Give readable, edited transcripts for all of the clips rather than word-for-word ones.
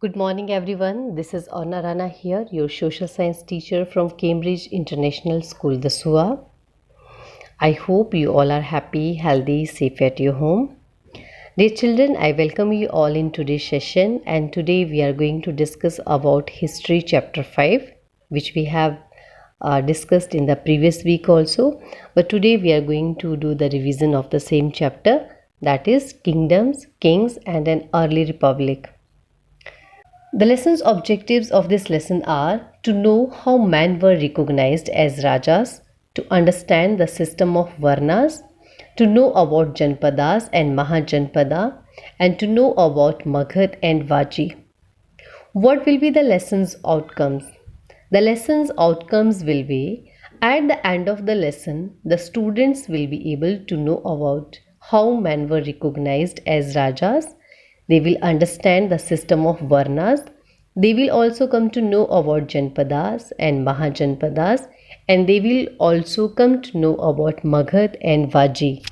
Good morning, everyone. This is Orna Rana here, your social science teacher from Cambridge International School, the SUA. I hope you all are happy, healthy, safe at your home. Dear children, I welcome you all in today's session, and today we are going to discuss about History Chapter 5, which we have discussed in the previous week also. But today we are going to do the revision of the same chapter, that is Kingdoms, Kings, and an Early Republic. The lesson's objectives of this lesson are to know how men were recognized as Rajas, to understand the system of Varnas, to know about Janpadas and Mahajanpada, and to know about Maghat and Vaji. What will be the lesson's outcomes? The lesson's outcomes will be at the end of the lesson, the students will be able to know about how men were recognized as Rajas. They will understand the system of Varnas. They will also come to know about Janpadas and Mahajanpadas, and they will also come to know about Maghat and Vaji.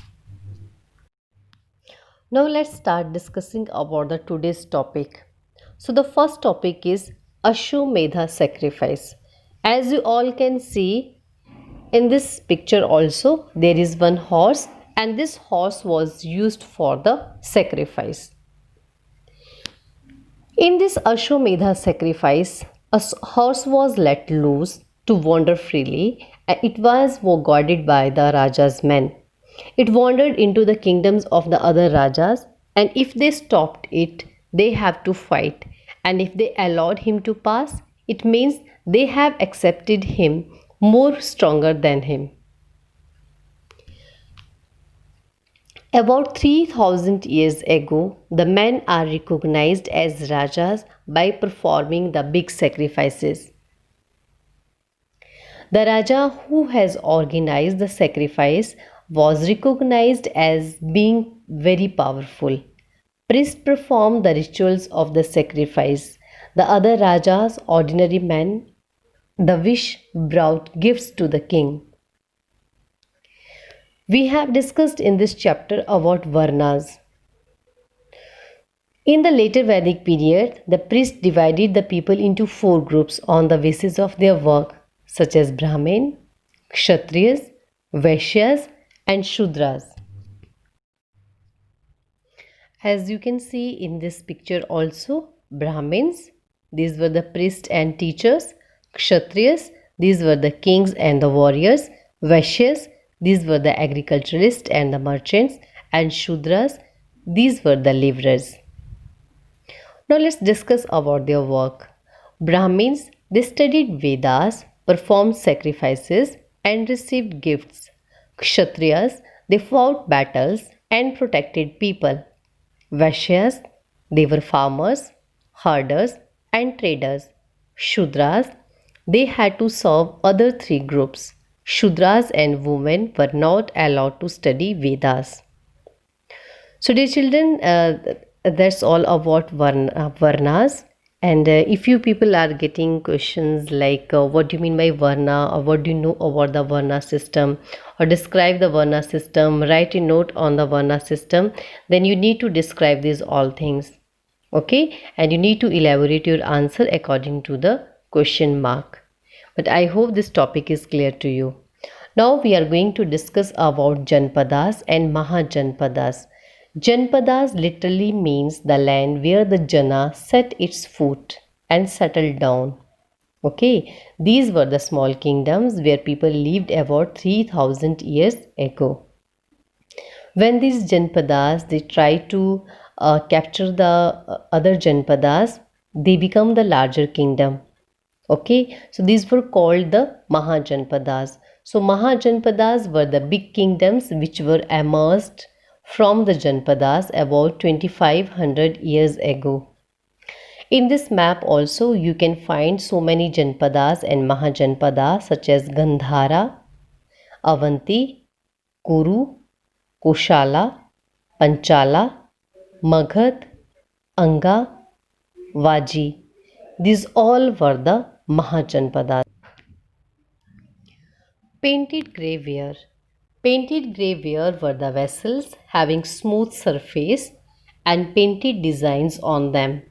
Now let's start discussing about the today's topic. So the first topic is Ashwamedha sacrifice. As you all can see in this picture also, there is one horse, and this horse was used for the sacrifice. In this Ashwamedha sacrifice, a horse was let loose to wander freely, and it was guarded by the Raja's men. It wandered into the kingdoms of the other Rajas, and if they stopped it, they have to fight. And if they allowed him to pass, it means they have accepted him more stronger than him. About 3000 years ago, the men are recognized as Rajas by performing the big sacrifices. The Raja who has organized the sacrifice was recognized as being very powerful. Priests performed the rituals of the sacrifice. The other Rajas, ordinary men, the wish brought gifts to the king. We have discussed in this chapter about Varnas. In the later Vedic period, the priests divided the people into four groups on the basis of their work, such as Brahmin, Kshatriyas, Vaishyas, and Shudras. As you can see in this picture also, Brahmins, these were the priests and teachers. Kshatriyas, these were the kings and the warriors. Vaishyas, these were the agriculturists and the merchants. And Shudras, these were the laborers. Now let's discuss about their work. Brahmins, they studied Vedas, performed sacrifices, and received gifts. Kshatriyas, they fought battles and protected people. Vaishyas, they were farmers, herders, and traders. Shudras, they had to serve other three groups. Shudras and women were not allowed to study Vedas. So, dear children, that's all about Varnas. And if you people are getting questions like what do you mean by Varna, or what do you know about the Varna system, or describe the Varna system, write a note on the Varna system, then you need to describe these all things. Okay, and you need to elaborate your answer according to the question mark. But I hope this topic is clear to you. Now we are going to discuss about Janpadas and Mahajanpadas. Janpadas literally means the land where the Jana set its foot and settled down. Okay, these were the small kingdoms where people lived about 3000 years ago. When these Janpadas they try to capture the other Janpadas, they become the larger kingdom. Okay, so these were called the Mahajanpadas. So Mahajanpadas were the big kingdoms which were emerged from the Janpadas about 2500 years ago. In this map also you can find so many Janpadas and Mahajanpadas such as Gandhara, Avanti, Kuru, Koshala, Panchala, Maghat, Anga, Vaji. These all were the Mahajanpadas. Painted grey ware. Painted grey ware were the vessels having smooth surface and painted designs on them.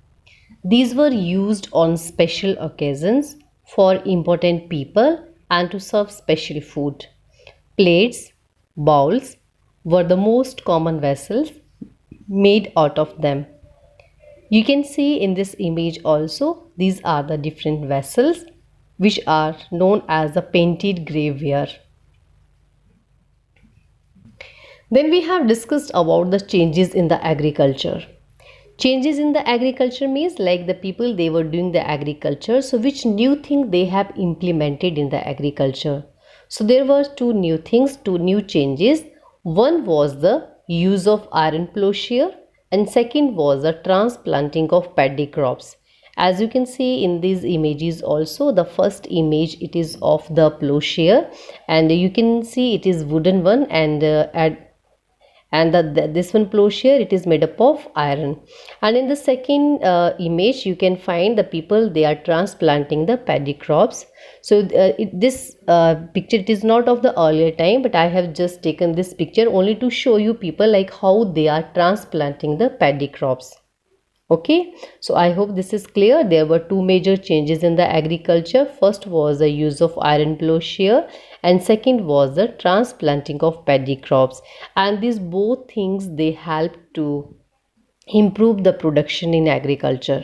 These were used on special occasions for important people and to serve special food. Plates, bowls were the most common vessels made out of them. You can see in this image also, these are the different vessels which are known as the painted graveware. Then we have discussed about the changes in the agriculture. Changes in the agriculture means like the people they were doing the agriculture. So which new thing they have implemented in the agriculture? So there were two new things, two new changes. One was the use of iron plowshare and second was the transplanting of paddy crops. As you can see in these images also, the first image it is of the plowshare and you can see it is wooden one and this one plowshare it is made up of iron, and in the second image you can find the people they are transplanting the paddy crops. So this picture it is not of the earlier time, but I have just taken this picture only to show you people like how they are transplanting the paddy crops. Okay, so I hope this is clear. There were two major changes in the agriculture. First was the use of iron plowshare and second was the transplanting of paddy crops, and these both things they help to improve the production in agriculture.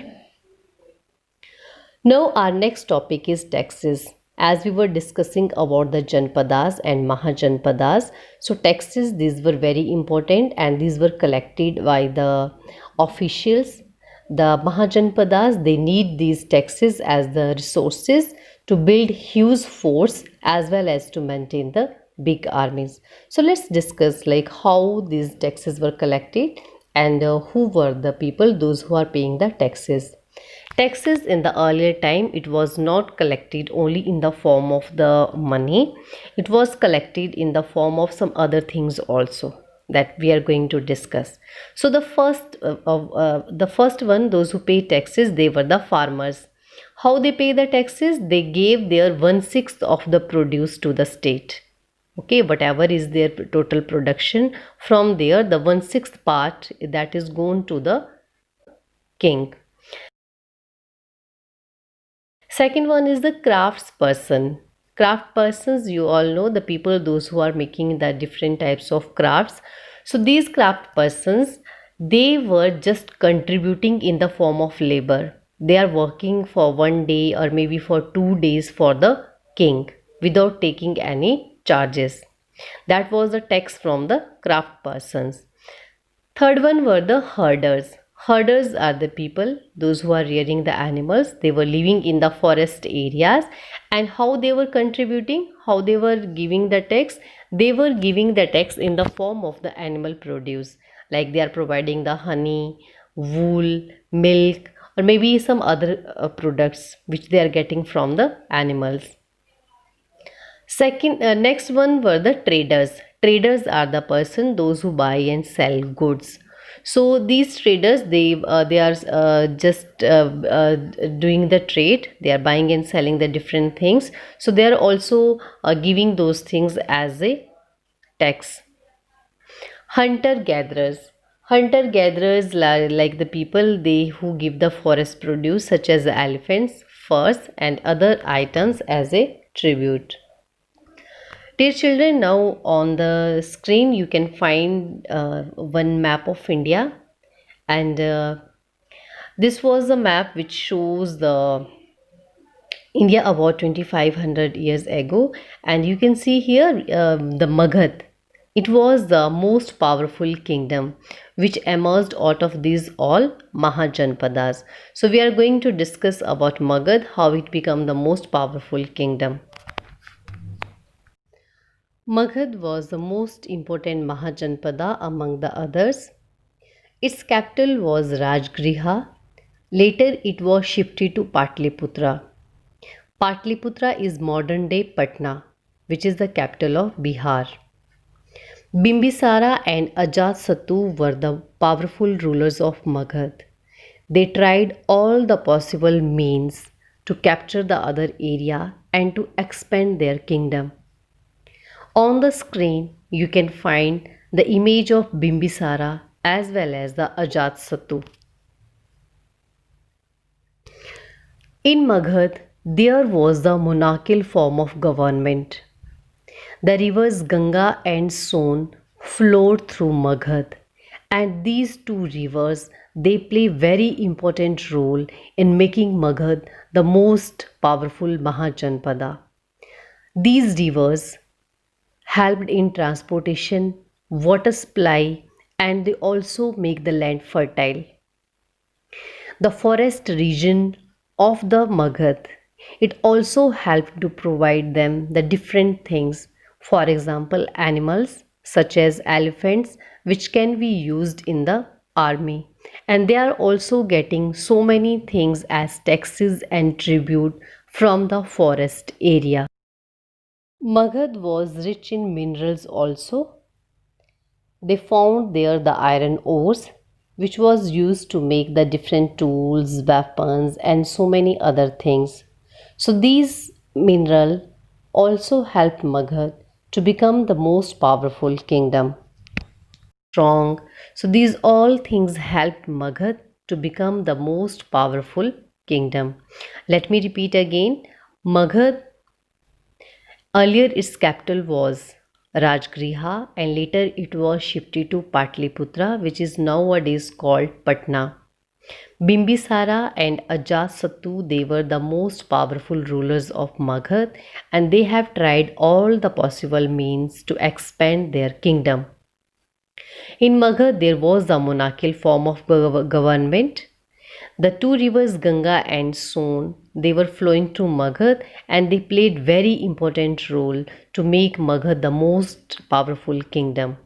Now our next topic is taxes. As we were discussing about the Janpadas and Mahajanpadas, so taxes these were very important and these were collected by the officials. The Mahajanpadas they need these taxes as the resources to build huge force as well as to maintain the big armies. So let's discuss like how these taxes were collected and who were the people those who are paying the taxes. Taxes in the earlier time it was not collected only in the form of the money, it was collected in the form of some other things also that we are going to discuss. So the first one, those who pay taxes, they were the farmers. How they pay the taxes? They gave their 1/6 of the produce to the state. Okay, whatever is their total production, from there the 1/6 part that is going to the king. Second one is the crafts person. Craft persons, you all know the people those who are making the different types of crafts. So these craft persons they were just contributing in the form of labor. They are working for 1 day or maybe for 2 days for the king without taking any charges. That was the tax from the craft persons. Third one were the herders. Herders are the people, those who are rearing the animals. They were living in the forest areas, and how they were contributing, how they were giving the tax. They were giving the tax in the form of the animal produce, like they are providing the honey, wool, milk, or maybe some other products which they are getting from the animals. Next one were the traders. Traders are the person those who buy and sell goods. So these traders they are just doing the trade. They are buying and selling the different things. So they are also giving those things as a tax. Hunter gatherers. Hunter gatherers like the people they who give the forest produce such as elephants, furs, and other items as a tribute. Dear children, now on the screen you can find one map of India, and this was a map which shows the India about 2500 years ago, and you can see here the Magad. It was the most powerful kingdom which emerged out of these all Mahajanpadas. So we are going to discuss about Magad, how it became the most powerful kingdom. Magad was the most important Mahajanpada among the others. Its capital was Rajgriha. Later it was shifted to Patliputra. Patliputra is modern day Patna, which is the capital of Bihar. Bimbisara and Ajatasattu were the powerful rulers of Magad. They tried all the possible means to capture the other area and to expand their kingdom. On the screen, you can find the image of Bimbisara as well as the Ajatasattu. In Magadh, there was the monarchical form of government. The rivers Ganga and Son flowed through Magadh, and these two rivers they play very important role in making Magadh the most powerful Mahajanpada. These rivers helped in transportation, water supply, and they also make the land fertile. The forest region of the Magadh, it also helped to provide them the different things. For example, animals such as elephants, which can be used in the army. And they are also getting so many things as taxes and tribute from the forest area. Magadh was rich in minerals also. They found there the iron ores, which was used to make the different tools, weapons, and so many other things. So these mineral also helped Magadh to become the most powerful kingdom. Strong. So these all things helped Magadh to become the most powerful kingdom. Let me repeat again. Magadh, earlier its capital was Rajgriha and later it was shifted to Patliputra, which is nowadays called Patna. Bimbisara and Ajasattu, they were the most powerful rulers of Magadh and they have tried all the possible means to expand their kingdom. In Magadh, there was a monarchical form of government. The two rivers Ganga and Son, they were flowing through Magadh and they played very important role to make Magadh the most powerful kingdom.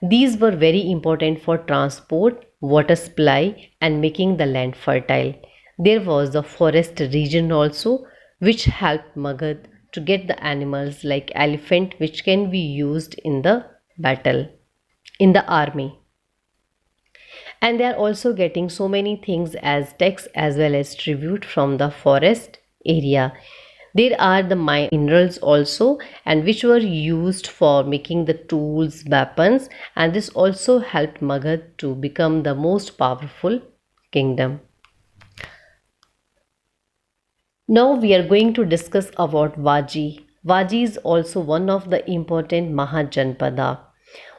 These were very important for transport, water supply and making the land fertile. There was the forest region also which helped Magadh to get the animals like elephant which can be used in the battle, in the army. And they are also getting so many things as tax as well as tribute from the forest area. There are the minerals also and which were used for making the tools, weapons, and this also helped Magadh to become the most powerful kingdom. Now we are going to discuss about Vaji. Vaji is also one of the important Mahajanpada.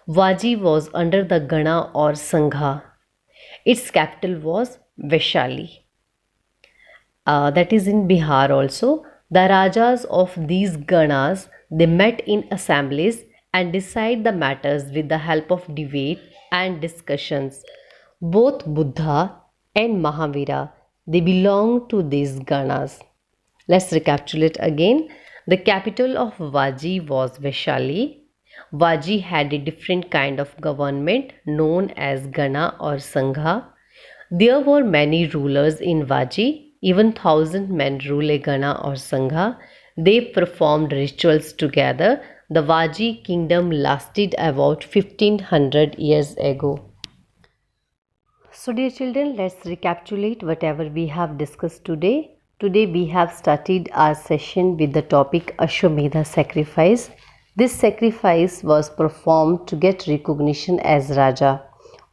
Vaji was under the Gana or Sangha. Its capital was Vaishali. That is in Bihar also. The Rajas of these Ganas, they met in assemblies and decide the matters with the help of debate and discussions. Both Buddha and Mahavira, they belong to these Ganas. Let's recapitulate again. The capital of Vaji was Vaishali. Vaji had a different kind of government known as Gana or Sangha. There were many rulers in Vaji. Even 1,000 men rule a Gana or Sangha. They performed rituals together. The Vaji kingdom lasted about 1500 years ago. So dear children, let's recapitulate whatever we have discussed today. Today we have started our session with the topic Ashwamedha sacrifice. This sacrifice was performed to get recognition as Raja.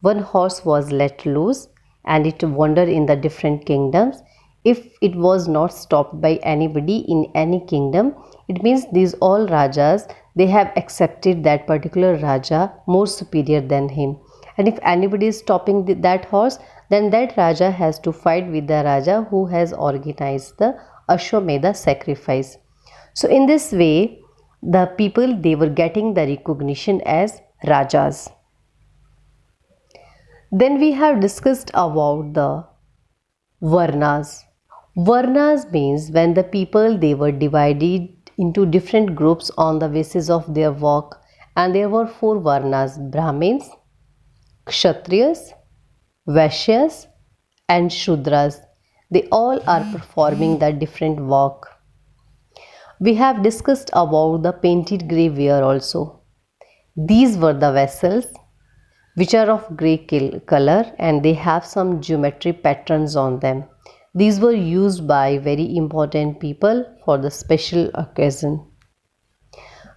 One horse was let loose and it wandered in the different kingdoms. If it was not stopped by anybody in any kingdom, it means these all Rajas, they have accepted that particular Raja more superior than him. And if anybody is stopping that horse, then that Raja has to fight with the Raja who has organized the Ashwamedha sacrifice. So in this way, the people, they were getting the recognition as Rajas. Then we have discussed about the Varnas. Varnas means when the people, they were divided into different groups on the basis of their work, and there were 4 Varnas: Brahmins, Kshatriyas, Vaishyas and Shudras. They all are performing the different work. We have discussed about the painted grey ware also. These were the vessels which are of grey color and they have some geometry patterns on them. These were used by very important people for the special occasion.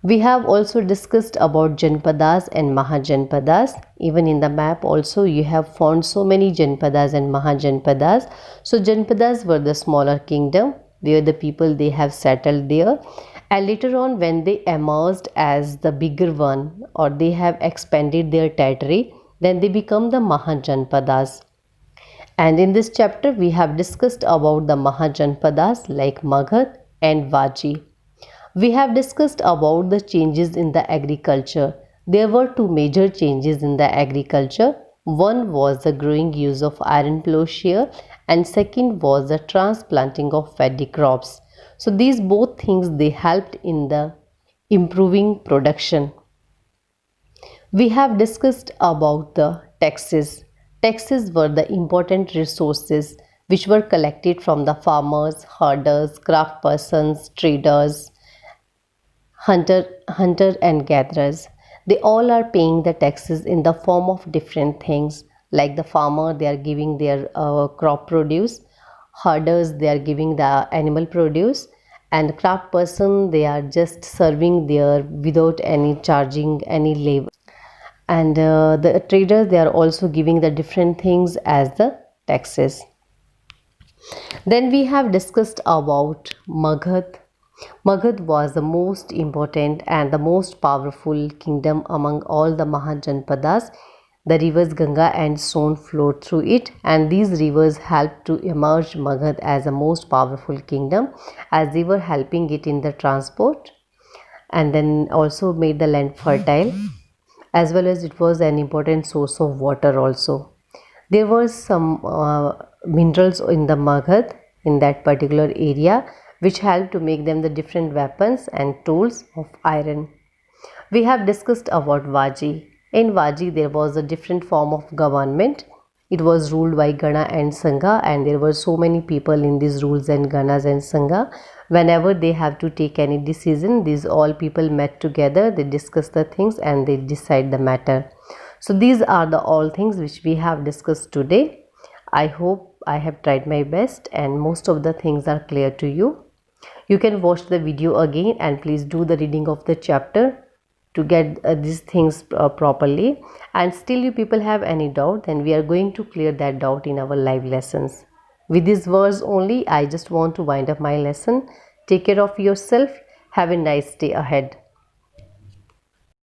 We have also discussed about Janpadas and Mahajanpadas. Even in the map also you have found so many Janpadas and Mahajanpadas. So Janpadas were the smaller kingdom where the people they have settled there, and later on when they emerged as the bigger one or they have expanded their territory, then they become the Mahajanpadas. And in this chapter we have discussed about the Mahajanpadas like Magad and Vaji. We have discussed about the changes in the agriculture. There were two major changes in the agriculture. One was the growing use of iron plowshare and second was the transplanting of paddy crops. So these both things they helped in the improving production. We have discussed about the taxes. Taxes were the important resources which were collected from the farmers, herders, craft persons, traders, hunter and gatherers. They all are paying the taxes in the form of different things. Like the farmer, they are giving their crop produce. Herders, they are giving the animal produce. And craft person, they are just serving there without any charging any labor. And the traders, they are also giving the different things as the taxes. Then we have discussed about Magad. Magad was the most important and the most powerful kingdom among all the Mahajanpadas. The rivers Ganga and Son flowed through it, and these rivers helped to emerge Magad as a most powerful kingdom, as they were helping it in the transport and then also made the land fertile, as well as it was an important source of water also. There were some minerals in the Magad in that particular area which helped to make them the different weapons and tools of iron. We have discussed about Vaji. In Vaji there was a different form of government. It was ruled by Gana and Sangha, and there were so many people in these rules and Ganas and Sangha. Whenever they have to take any decision, these all people met together, they discuss the things and they decide the matter. So these are the all things which we have discussed today. I hope I have tried my best and most of the things are clear to you. You can watch the video again and please do the reading of the chapter to get these things properly. And still you people have any doubt, then we are going to clear that doubt in our live lessons. With these words only, I just want to wind up my lesson. Take care of yourself. Have a nice day ahead.